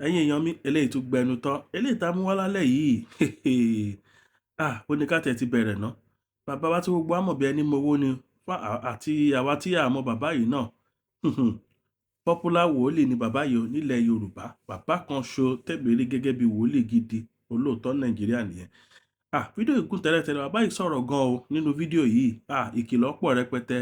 ẹ̀yin èèyàn mi eléyìí tún gbẹnu tán eléyìí tá a mú wá lálẹ́ yìí ó ní ká tẹ̀ ti bẹ̀rẹ̀ ná bàbá wa tí gbogbo àmọ̀ bí ẹni mowó ni àti àwa tí a mọ̀ bàbá yìí náà popular wòlíì ni bàbá yìí nílẹ̀ Yorùbá bàbá kan ṣo tẹ̀gbẹ́rí gẹ́gẹ́ bí wòlíì gidi olóòótọ́ Nàìjíríà nìyẹn fídíò ìkún tẹ́lẹ̀tẹ́lẹ̀ bàbá yìí sọ̀rọ̀ gan o nínú fídíò yìí ìkìlọ̀ pọ̀ rẹpẹtẹ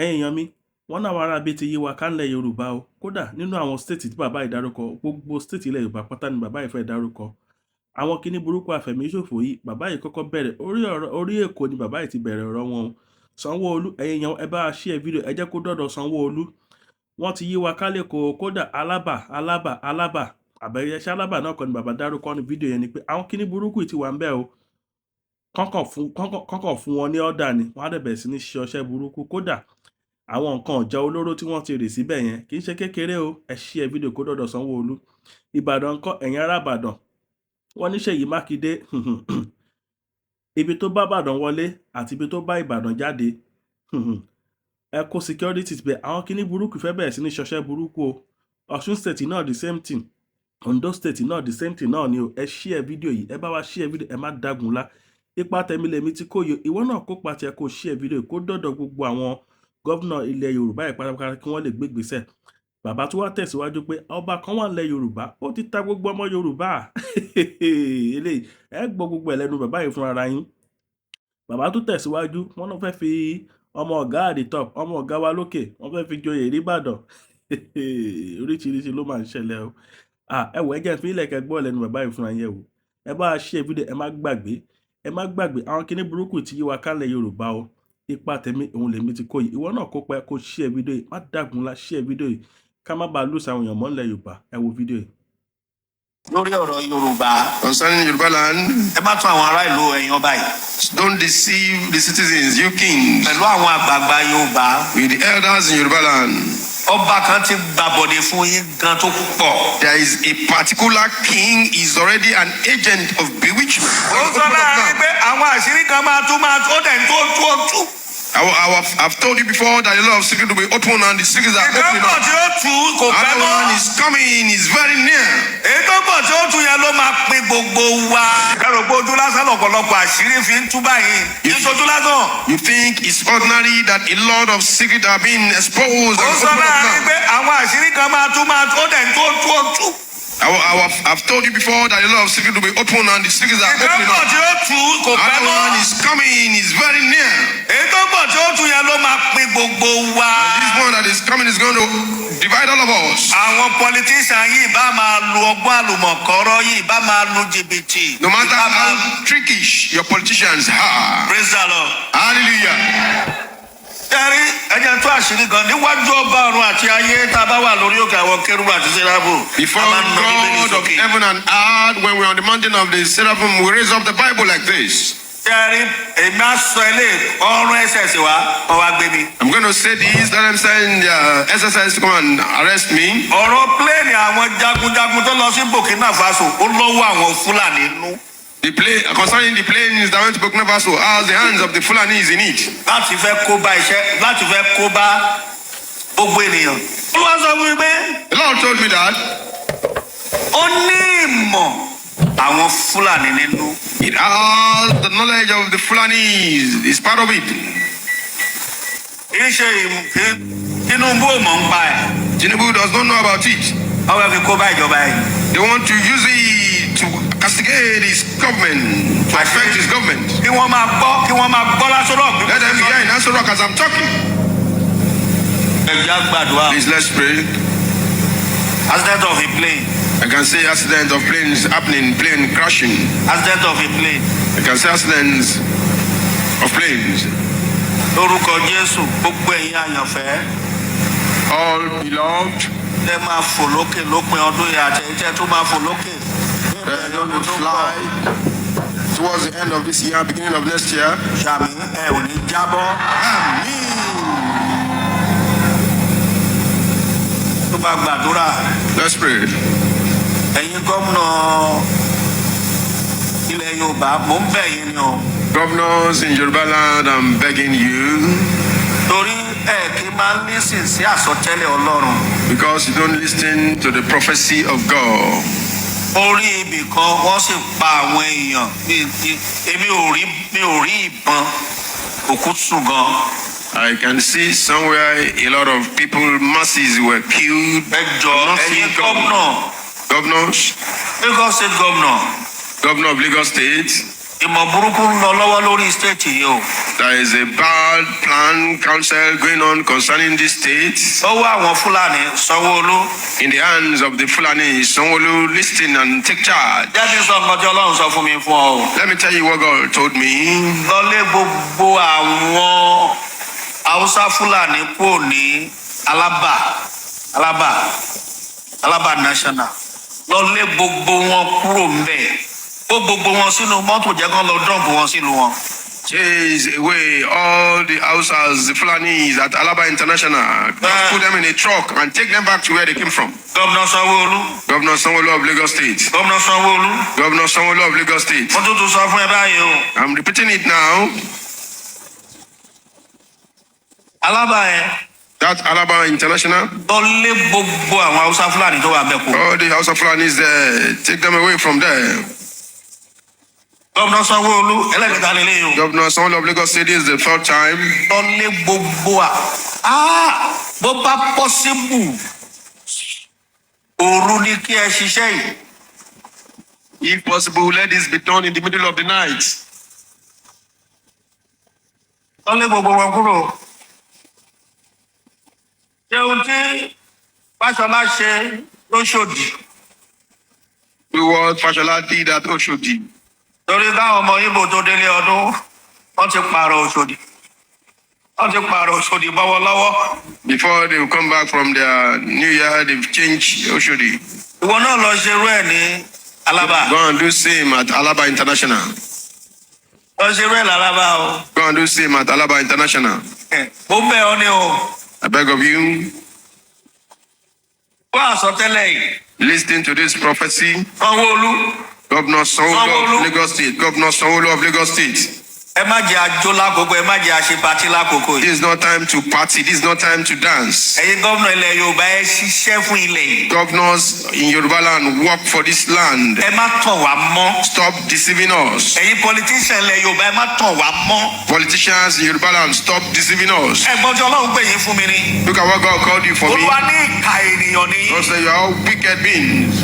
ẹ̀yin èèyàn mi wọ́n náà wàrà bíi ti yí wa kánlẹ̀ Yorùbá o kódà nínú àwọn stéètì tí bàbá yìí dárúkọ gbogbo stéètì ilẹ̀ Yorùbá pátá ni bàbá yìí fẹ́ dárúkọ àwọn kinní burúkú àfẹ̀míṣòfò yìí bàbá yìí kọ́kọ́ bẹ̀rẹ̀ orí Èkó ni bàbá yìí ti bẹ̀rẹ̀ ọ̀rọ̀ wọn o Sanwó-Olú ẹ̀yin èèyàn ẹ bá a share fídíò ẹ jẹ́ kó dọ̀dọ̀ Sanwó-Olú wọ́n ti yí wa kálẹ̀ kódà Alábà àbẹ̀yẹsẹ̀ Alábà náà kọ́ ni bàbá dárúkọ ní fídíò yẹn ni pé àwọn kinní burúkú ti wà ń bẹ̀ o kọ́kàn fún wọn ní ọ̀dà ni wọ́n á dẹ̀ bẹ̀rẹ̀ sí ní ṣe ọṣẹ́ burúkú kódà àwọn nǹkan ọ̀já olóró tí wọ́n ti rì síbẹ̀ yẹn kì í ṣe kékeré o ẹ share fídíò kó dọ̀dọ̀ Sanwó-Olú Ìbàdàn ńkọ́ ẹ̀yin ará Ìbàdàn wọ́n ní Ṣèyí Mákindé ibi tó bá Ìbàdàn wọlé àti ibi tó bá Ìbàdàn jáde ẹ kó security bẹ̀ àwọn kinní burúkú fẹ́ bẹ̀rẹ̀ sí ní ṣọṣẹ́ burúkú o Ọ̀ṣun state náà the same thing Ondo state náà the same thing náà ni o ẹ share fídíò yìí ẹ bá wa share fídíò ẹ má dagunlá ipa tẹ̀mí lèmi tí kò yọ ìwọ náà kópa tiẹ̀ kó share fídíò kó dọ̀dọ̀ gbogbo àwọn gọ́vnà ilẹ̀ Yorùbá yìí pátápátá kí wọ́n lè gbégbèsè bàbá tó wá tẹ̀síwájú pé ọba kan wà nílẹ̀ Yorùbá ó ti ta gbogbo ọmọ Yorùbá eléyìí ẹ gbọ́ gbogbo ẹ̀ lẹ́nu bàbá yìí fúnra yín bàbá tó tẹ̀síwájú wọ́n náà fẹ́ fi ọmọ ọ̀gá at the top ọmọ ọ̀gá wa lókè wọ́n fẹ́ fi joyè nìbàdàn oríṣiríṣi ló máa ń ṣẹlẹ̀ o ẹ wọ ẹjẹ fi ilẹ̀kẹ̀ gbọ́ lẹ́nu bàbá yìí fúnra yẹn o ẹ bá a share fídíò ẹ má gbàgbé àwọn kinní burúkú tí yí wa kálẹ̀ Yorùbá o ipa tẹ̀mí òun lèmi ti kó yìí ìwọ náà kópa ẹ kó share fídíò yìí má dàgúnlá share fídíò yìí ká má bàa lùsà àwọn èèyàn mọ́ nílẹ̀ Yorùbá ẹ wo fídíò yìí. lórí ọ̀rọ̀ Yorùbá. Concerning Yoruba land. ẹ má tún àwọn ará ìlú ẹ̀yin ọba yìí. Don't deceive the citizens, you kings. pẹ̀lú àwọn àgbààgbà Yorùbá. With the elders in Yoruba land. ọba kan ti gbàbọ̀dé fún yín gan tó pọ̀. There is a particular king is already an agent of bewitchment. ó sọ láàrin pé àwọn àṣírí kan máa tún ó dẹ̀ tó. I've told you before that a lot of secrets will be open and the secrets are opening up. ìtọ́pọ̀ tí ó tú kò pẹ́ Another mọ́. one is coming, is very near. ìtọ́pọ̀ tí ó tú yẹn ló máa pín gbogbo wa. ẹrù pé ojú lásán lọ̀pọ̀lọpọ̀ àṣírí fi ń tú báyìí. kì í ṣojú lásán. You think it's ordinary that a lot of secrets are being exposed ó and sọ opened up láàrin now? pé àwọn àṣírí kan máa ó dẹ̀ tó. I've told you before that a lot of secrets will be open and the secrets are opening ìtọ́pọ̀ up. tí ó tú kò pẹ́ Another mọ́. one is coming, is very near. ìtọ́pọ̀ tí ó tú yẹn ló máa pín gbogbo wa. This one that is coming is going to divide all of us. àwọn politician yìí bá máa lu ọgbọ́n àlùmọ̀kọ́rọ́ yìí bá máa lu jìbìtì. No matter how trickish your politicians are. Praise the Lord. Hallelujah. Ẹ̀rí ẹ̀jẹ̀ tó àṣírí gan níwájú ọba ọ̀run àti ayé tá a bá wà lórí òkè àwọn kérúbù àti séráfù. Before God of heaven and earth, when we're on the mountain of the seraphim, we raise up the Bible like this. Ẹ̀rí èmi á sọ ilé ọrùn ẹsẹ̀ sí wa wọ́n wá gbé mi. I'm going to say this, let them send SSS to come and arrest me. ọ̀rọ̀ pléènì àwọn jagunjagun tó lọ sí Burkina Faso ó lọ́wọ́ àwọn Fúlàní nú. Concerning the planes that went to Burkina Faso, as the hands of the Fulanis in it. láti fẹ́ kó bá iṣẹ́ láti fẹ́ kó bá gbogbo ènìyàn. Olúwa sọ fún mi pé The Lord told me that ó ní ìmọ̀ àwọn Fúlàní nínú. it has the knowledge of the Fulanis, is part of it. kì í ṣe Tinubu ò mọ̀ ń pa ẹ̀. Tinubu does not know about it. wọ́n fẹ́ fi kó bá ìjọba yìí. They want to use it to castigate his government, to affect his government. kí wọ́n máa gbọ́ lásán náà. Let them hear in Answer Rock as I'm talking. ẹ̀jẹ̀ gbàdúrà. Please, let's pray. accident of a plane. I can say accident of planes happening, plane crashing. accident of a plane. I can say accidents of planes. lórúkọ Jésù gbogbo ẹ̀yin àyànfẹ́. All beloved, ẹ máa fò lókè lópin ọdún yìí àti ẹ̀jẹ̀ tó máa fò lókè. they're going to fly towards the end of this year, beginning of next year. sàmì ẹ ò ní jábọ́. Amen. tó bá gbàdúrà. Let's pray. ẹ̀yin gómìnà ilẹ̀ Yorùbá mò ń bẹ̀ yín ni o. Governors in Yoruba land, I'm begging you. torí kì í máa ń lísìn sí àsọtẹ́lẹ̀ Ọlọ́run. Because you don't listen to the prophecy of God. Orí ibì kan wọ́n sì pa àwọn èèyàn. Èmi ò rí ìbọn òkú sùn gan. I can see somewhere a lot of people, masses were killed. Ẹ̀yin Governors, Lagos State Governor. Governor of Lagos State. Ìmọ̀ burúkú ń lọ lọ́wọ́ lórí state yìí o. There is a bad plan council going on concerning this state. Ó wá àwọn Fúlàní Sanwó-Olú. In the hands of the Fulani, Sanwo-Olu, listen and take charge. Jẹ́ kí n sọ nǹkan tí Ọlọ́run sọ fún mi fún ọ o. Let me tell you what God told me. Lọ́lé gbogbo àwọn Haúsá Fúlàní kúrò ní Alábà National. Lọ́lé gbogbo wọn kúrò ńbẹ̀. Ó gbogbo wọn sínú mọ́tò jẹ́ kán lọ dọ́ǹpù wọn sílùú wọn. Chase away all the Hausas, the Fulanis at Alaba International. Put them in a truck and take them back to where they came from. Governor Sanwó-Olú. Governor Sanwo-Olu of Lagos State. Governor Sanwó-Olú. Governor Sanwo-Olu of Lagos State. Mo tún sọ fún ẹ báyìí o. I'm repeating it now. Alábà yẹn. That Alaba International. Lọ́lé gbogbo àwọn Haúsá Fúlàní tó wà bẹ́ẹ̀ kú. All the Hausa Fulanis there, take them away from there. Governor Sanwó-Olú ẹlẹ́gbẹ̀ta lélẹ́yìn o. Governor Sanwo-Olu of Lagos State is the third time. Lọ́lé gbogbo bó bá possible òru ni kí ẹ ṣiṣẹ́ yìí. If possible, let this be done in the middle of the night. Lọ́lé gbogbo wọn kúrò. Ṣé ohun tí Fáṣọlá ṣe lóṣòdì? Do what Fashola did at Oshodi. Torí káwọn ọmọ Ìgbò tó délé ọdún, wọ́n ti pààrọ̀ Òṣòdì bọ́wọ́ lọ́wọ́. Before they will come back from their new year, they've changed Oshodi. Ìwọ náà lọ ṣerú ẹ̀ ní Alábà. Go and do same at Alaba International. Lọ ṣerú ẹ̀ l'Alábà o. Go and do same at Alaba International. Mo bẹ̀ ọ́ ni o. I beg of you, Wọ́n àsọtẹ́lẹ̀ yìí. listen to this prophecy. Sanwó-Olú. Governor Sanwo-Olu of Lagos State. Governor Sanwo-Olu of Lagos State. Ẹ má jẹ́ àjò lákòókò, ẹ má jẹ́ àṣepatí lákòókò This yìí. is not time to party. This is not time to dance. Ẹ̀yin gómìnà ilẹ̀ Yorùbá ẹ ṣiṣẹ́ fún ilẹ̀ yìí. Governors in Yoruba land, work for this land. Ẹ má tàn wá mọ́. Stop deceiving us. Ẹ̀yin politician ilẹ̀ Yorùbá ẹ má tàn wá mọ́. Politicians in Yoruba land, stop deceiving us. Ẹ̀gbọ́n tí Ọlọ́run pè yín fún mi ni. Look at what God called you for me. Olúwa ní ìka ènìyàn ni. God said you are all wicked beings.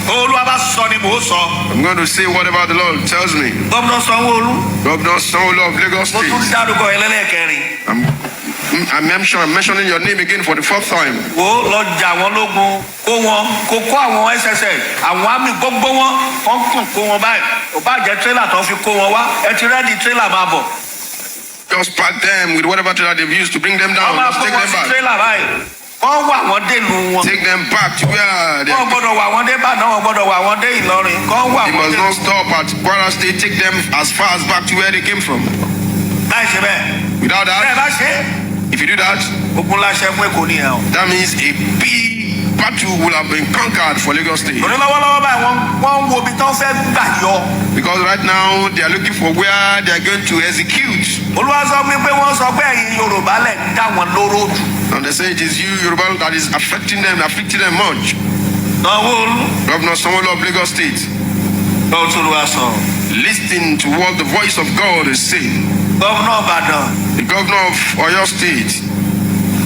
Olúwa bá sọ ni mò ń sọ. I'm going to say whatever the Lord tells me. Gómìnà Sanwó-Olú. Governor Sanwo-Olu of Lagos Mo tún State. dárúkọ ẹlẹ́lẹ́kẹrin. I'm mentioning your name again for the fourth time. Wo lọ jà wọ́n lógun kó àwọn SSS àwọn àmì gbogbo wọ́n kàn kó wọn báyìí. Ò bá jẹ́ tírélà tó fi kó wọn wá. Ẹ ti rẹ́ẹ̀dì tírélà máa bọ̀. Just pack them with whatever trailer they've used to bring them down. Wọ́n máa Just kó take wọn them sí back. tírélà báyìí. Wọ́n wà wọ́n dé ìlú wọn. Take them back to where they Wọ́n gbọ́dọ̀ wà wọ́n dé Ìbàdàn, wọ́n gbọ́dọ̀ wà wọ́n dé Ìlọrin. Wọ́n wà They wọ́n must dé. not stop at Kwara State. Take them as far as back to where they came from. Láì ṣe bẹ́ẹ̀. Without Bẹ́ẹ̀ that, bá ṣe é. if you do that, Ogun láṣẹ fún Èkó nìyẹn o. that means a big battle will have been conquered for Lagos State. Torí lọ́wọ́lọ́wọ́ báyìí wọ́n ń wo ibi tán fẹ́ gbà yọ. Because right now they are looking for where they are going to execute. Olúwa sọ pé wọ́n sọ pé ẹ̀yin Yorùbá lẹ̀ ń dá wọn lóró jù. And they say it is you, Yoruba, that is affecting them much. Sanwó-Olú. Governor Sanwo-Olu of Lagos State, Lọ́wọ́ tó Olúwa sọ. listen to what the voice of God is saying. Gómìnà Ìbàdàn. The governor of Oyo State,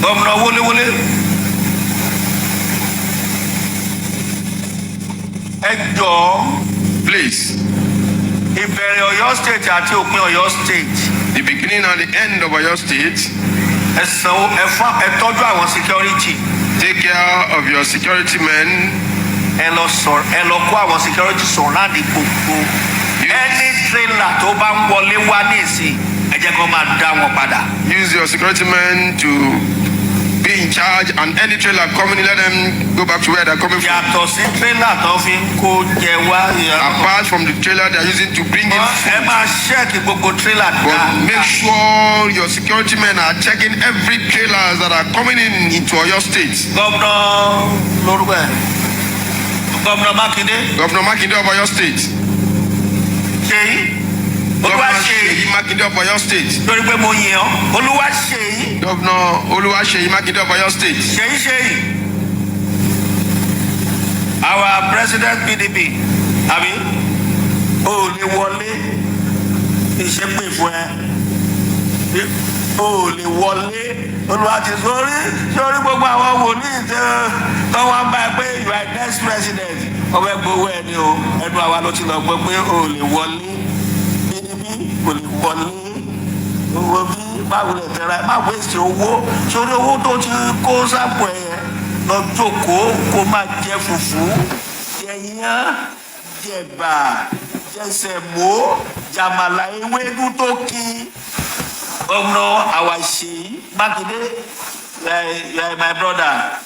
Gómìnà Wọléwọlé. Ẹ jọ̀ọ́. please, Ìbẹ̀rẹ̀ Ọ̀yọ́ state àti òpin Ọ̀yọ́ state. the beginning and the end of Oyo State, Ẹ sanwó ẹ tọ́jú àwọn security. take care of your security men. Ẹ lọ kó àwọn security surround gbogbo. Any trailer tó bá ń wọlé wá ní ìsìn ẹ jẹ́ kó máa dá wọn padà. Use your security men to be in charge, and any trailer coming in, let them go back to where they're coming from. Yàtọ̀ sí trailer tó fi ń kó jẹ wá. Apart from the trailer they're using to bring in food. Ẹ máa ṣẹ́ẹ̀kì gbogbo trailer But dáadáa. make sure your security men are checking every trailers that are coming into Oyo State. Gómìnà lórúkọ ẹ̀. Gómìnà Mákindé. Governor Makinde of Oyo State, Ṣèyí. Olúwa Governor ṣe Seyi Makinde of Oyo State. torí pé mo yìn ọ́. Olúwa ṣe Governor Oluwaseyi Makinde of Oyo State. ṣe. Our president PDP, àbí o lè wọlé ìṣépè fún ẹ. O lè wọlé. Olúwa ti sórí gbogbo àwọn wòlíì tó wọ́n bá ẹ pé you are next president. Ọbẹ̀ gbowó ẹ ni o. Ẹnu àwa ló ti lọ gbọ́ pé o lè wọlé. PDP kò lè wọlé. Owó bí báwo lè tẹ̀ra má wéṣì owó. Sórí owó tó ti kó sápò ẹ̀ lọ jókòó kó máa jẹ fùfú, jẹ iyán, jẹ ẹ̀bà, jẹ sẹ̀mó, jàmàlà ewédú tó kí. Gómìnà Àwàṣe Mákindé, you are my brother.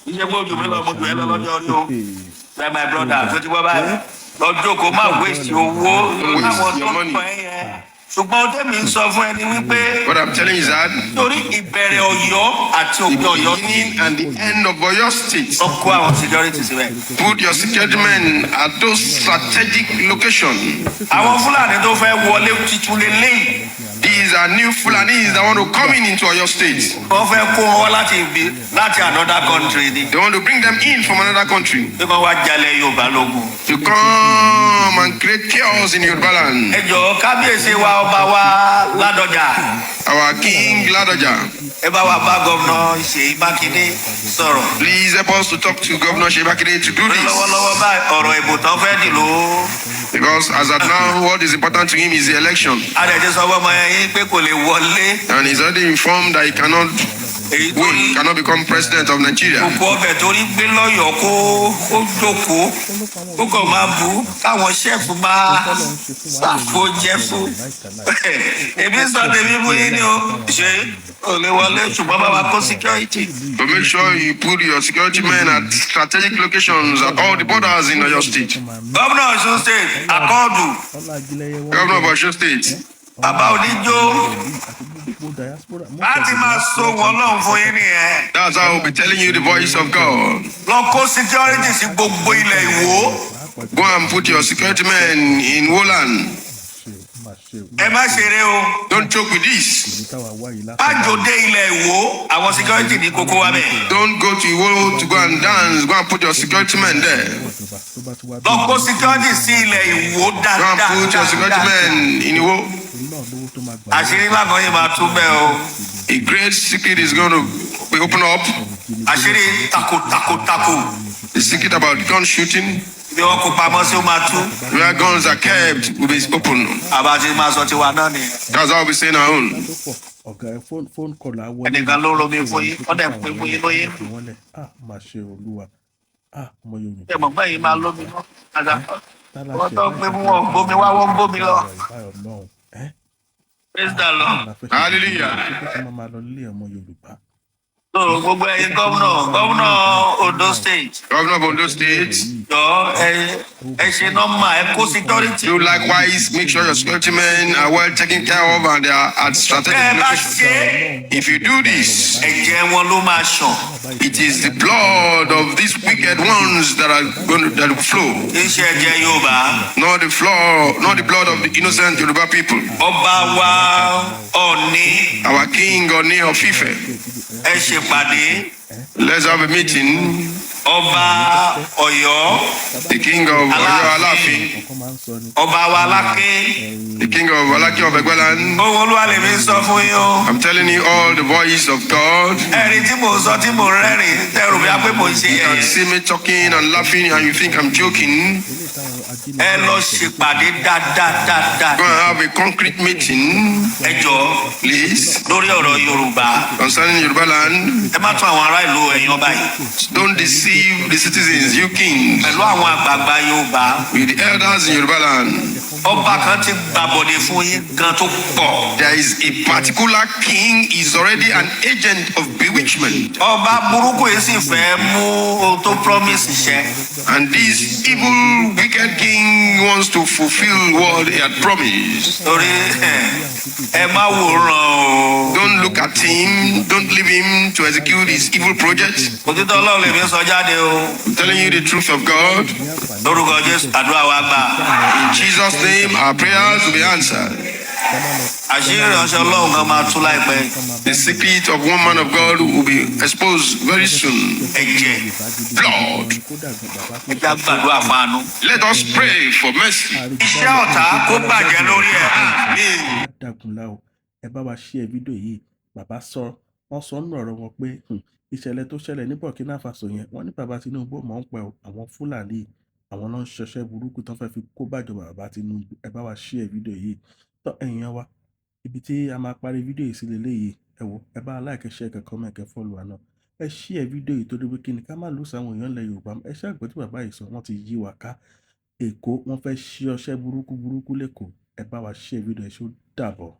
Iṣẹ́ pé ojú mi lọ mo jù ẹ́ lọ́jọ́ orí o. You are my brother. Tó ti wọ́n báyìí. Lọ́jọ́ kó má wéṣì owó láwọn tó ń pọ̀ ẹ́ yẹn. Ṣùgbọ́n tẹ́mi ń sọ fún ẹni wípé. What I'm telling you is that Torí ìbẹ̀rẹ̀ Ọ̀yọ́ àti òpin Ọ̀yọ́ the beginning and the end of Oyo State. Wọ́n kó àwọn security síbẹ̀. Put your security men at those strategic locations. Àwọn Fúlàní tó fẹ́ wọlé titun lélẹ́yìn. These are new Fulanis that want to come into Oyo State. Wọ́n fẹ́ kó wọn wá láti another country ni. They want to bring them in from another country Bí wọ́n wá jalè Yorùbá lógun. to come and create chaos in Yoruba land. Ẹ jọ̀ọ́ kábíyèsí wa ọba wa Ládọjà. Our King Ladoja, Ẹ bá wa bá gómìnà Ṣèyí Mákindé sọ̀rọ̀. please help us to talk to Governor Seyi Makinde to do this. Lọ́wọ́lọ́wọ́ báyìí ọ̀rọ̀ ìbò tán fẹ́ dì ló. Because as at now, what is important to him is the election. Adẹ̀jẹ̀ sọ fún ọmọ yẹn pé kò lè wọlé. And he's already informed that he cannot Èyí tó win, ní cannot become president of Nigeria. gbogbo ọbẹ̀ torí gbé lọ́yọ̀ọ́ kó jókòó. Ó kàn máa bù ú káwọn ṣẹ́ẹ̀fù máa ṣàfojẹ́ fún. Èmi sọ tèmi fún yín ni o. Ṣé o lè wọlé ṣùgbọ́n bá wa kó security. But make sure you put your security men at strategic locations at all the borders in Oyo State. Gómìnà Ọ̀ṣun state Akọ́ọ̀dù Governor of Oyo State, bàbá oníjó láti máa so wọn lọ́hùn fún yín nìyẹn. that's how I'll be telling you the voice of God. Lọ kó security sí gbogbo ilẹ̀ Ìwó. Go and put your security men in Woland. Ẹ má ṣeré o. Don't joke with this. Àjòdè ilẹ̀ Ìwó àwọn security ní kókó wa bẹ̀. Don't go to Iwo to go and dance. Go and put your security men there. Lọ kó security sí ilẹ̀ Ìwó Go and put your security dáadáa. men in Iwo. Àṣírí lánàá yìí máa tún bẹ́ẹ̀ o. A great secret is going to be opened up. Àṣírí tako. The secret about gun shooting, Bí wọ́n kó pamọ́ sí ó máa tú. where guns are kept, will be open. Àbá ti máa sọ tiwa náà ni. That's how we'll be saying our own. ọ̀gá ẹ fóònù kọlà wọlé. Ẹnìkan ló romi fún yín. Wọ́n dẹ̀ pé fún yín lóye. wọlé máa ṣe olúwa ọmọ yorùbá. Ṣé mọ̀ pé yín máa lómi náà? Àgbà wọ́n tó gbé fún wọn bómi wá wọ́n bómi lọ. Praise the Lord. Hallelujah. máa lọ lé ọmọ yorùbá. So gbogbo ẹ̀yin gómìnà Ondo state. Governor of Ondo State, Jọ ẹ ṣe nọ́mbà ẹ kó security. do likewise make sure your security men are well taken care of and they are at strategic Bẹ́ẹ̀ bá locations. ṣe If you do this, ẹ̀jẹ̀ wọn ló máa ṣàn. it is the blood of these wicked ones that are going to that will flow, Kì í ṣe ẹ̀jẹ̀ Yorùbá. not the blood of the innocent Yoruba people. Ọba wa Ọ̀ọ̀ni Our King Oni of Ife, ẹ ṣèpàdé. let's have a meeting. Ọba Ọ̀yọ́. The King of Oyo Alaafin, Ọba wa Aláké. the King of Alaki of Egbaland. Ohun Olúwa lèmi ń sọ fún yín o. I'm telling you all the voice of God. Ẹ̀rí tí mò ń sọ tí mò ń rẹ́rìn tẹ̀rù bí a pé mò ń ṣe You can yẹ̀yẹ́. see me talking and laughing and you think I'm joking. Ẹ lọ ṣèpàdé dáadáa. Go and have a concrete meeting, Ẹ jọ̀ọ́ please, lórí ọ̀rọ̀ Yorùbá. concerning Yoruba land. Ẹ má tún àwọn ará ìlú ẹ̀yin ọba yìí. Don't deceive the citizens, you kings, Pẹ̀lú àwọn àgbààgbà Yorùbá. with the elders in Yoruba land. Ọba kan ti gbàbọ̀dé fún yín gan tó pọ̀. There is a particular king is already an agent of bewitchment. Ọba burúkú yìí sì fẹ́ mú ohun tó promise ṣẹ. And this evil, wicked king wants to fulfill what he had promised. Torí ẹ má wòran o. Don't look at him, don't leave him to execute his evil project. Òtítọ́ Ọlọ́run lèmi sọ jáde o. I'm telling you the truth of God. Lórúkọ Jésù àdúrà wa gbà. In Jesus' name, our prayers will be answered. àṣírí ìránṣẹ́ Ọlọ́run kan máa tú láìpẹ́. The secret of one man of God will be exposed very soon. Ẹ̀jẹ̀. Blood. Ẹja gbàdúrà fún àánú. Let us pray for mercy. Iṣẹ́ ọ̀tá kó bàjẹ́ lórí ẹ̀. Àmín. Dàgúnlá o, ẹ bá wa share fídíò yìí. Bàbá wọ́n sọ nínú ọ̀rọ̀ wọn pé ìṣẹ̀lẹ̀ tó ṣẹlẹ̀ ní Burkina Faso yẹn, wọ́n ní bàbá Tinubu mọ̀ ń pẹ́ o, àwọn Fúlàní àwọn náà ń ṣọṣẹ́ burúkú tán fẹ́ fi kó bàjọba bàbá Tinubu. Ẹ bá wa share fídíò yìí. Tọ́ ẹ̀yin wa, ibi tí a máa parí fídíò yìí sí leléyìí, ẹ wo, ẹ bá like, share, kẹ́ comment, kẹ́ follow wa náà. Ẹ share fídíò yìí torí pé kí ni ká má lose àwọn èèyàn ilẹ̀ Yorùbá. Ẹ ṣáà gbọ́ tí bàbá yìí sọ, wọ́n ti yí wa ká. Èkó wọ́n fẹ́ ṣí ọṣẹ́ burúkú lẹ́kọ̀ọ́. Ẹ bá wa share fídíò yìí, ṣó dàbọ̀.